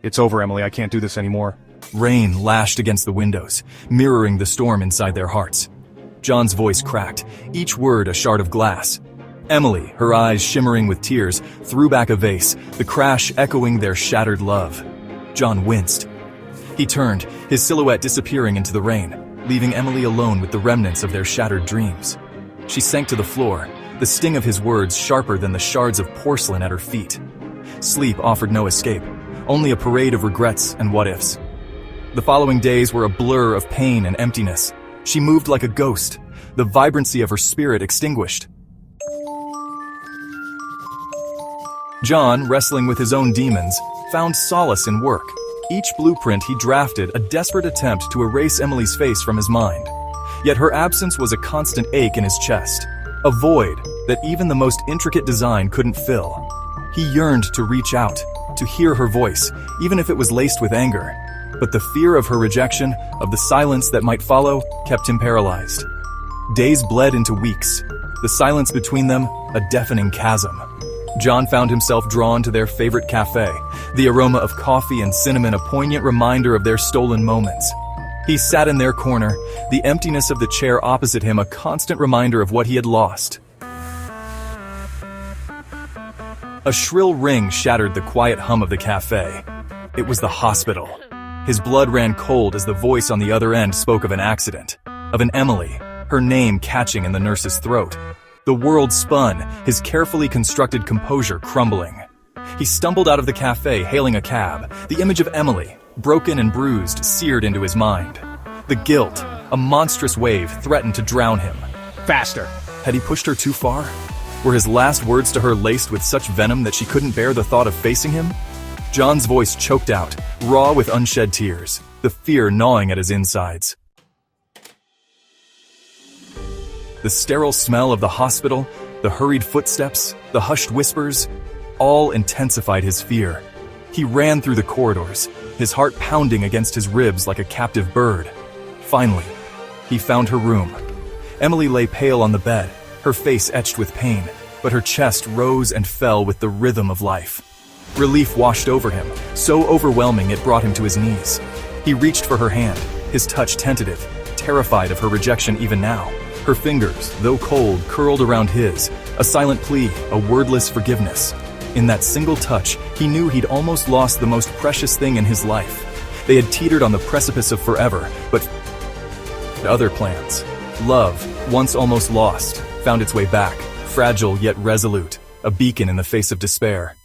It's over, Emily. I can't do this anymore. Rain lashed against the windows, mirroring the storm inside their hearts. John's voice cracked, each word a shard of glass. Emily, her eyes shimmering with tears, threw back a vase, the crash echoing their shattered love. John winced. He turned, his silhouette disappearing into the rain, leaving Emily alone with the remnants of their shattered dreams. She sank to the floor, the sting of his words sharper than the shards of porcelain at her feet. Sleep offered no escape, only a parade of regrets and what-ifs. The following days were a blur of pain and emptiness. She moved like a ghost, the vibrancy of her spirit extinguished. John, wrestling with his own demons, found solace in work. Each blueprint he drafted a desperate attempt to erase Emily's face from his mind. Yet her absence was a constant ache in his chest, a void that even the most intricate design couldn't fill. He yearned to reach out, to hear her voice, even if it was laced with anger. But the fear of her rejection, of the silence that might follow, kept him paralyzed. Days bled into weeks, the silence between them a deafening chasm. John found himself drawn to their favorite cafe, the aroma of coffee and cinnamon a poignant reminder of their stolen moments. He sat in their corner, the emptiness of the chair opposite him a constant reminder of what he had lost. A shrill ring shattered the quiet hum of the cafe. It was the hospital. His blood ran cold as the voice on the other end spoke of an accident, of an Emily, her name catching in the nurse's throat. The world spun, his carefully constructed composure crumbling. He stumbled out of the cafe, hailing a cab, the image of Emily, broken and bruised, seared into his mind. The guilt, a monstrous wave, threatened to drown him. Faster! Had he pushed her too far? Were his last words to her laced with such venom that she couldn't bear the thought of facing him? John's voice choked out, raw with unshed tears, the fear gnawing at his insides. The sterile smell of the hospital, the hurried footsteps, the hushed whispers, all intensified his fear. He ran through the corridors, his heart pounding against his ribs like a captive bird. Finally, he found her room. Emily lay pale on the bed, her face etched with pain, but her chest rose and fell with the rhythm of life. Relief washed over him, so overwhelming it brought him to his knees. He reached for her hand, his touch tentative, terrified of her rejection even now. Her fingers, though cold, curled around his, a silent plea, a wordless forgiveness. In that single touch, he knew he'd almost lost the most precious thing in his life. They had teetered on the precipice of forever, but other plans. Love, once almost lost, found its way back, fragile yet resolute, a beacon in the face of despair.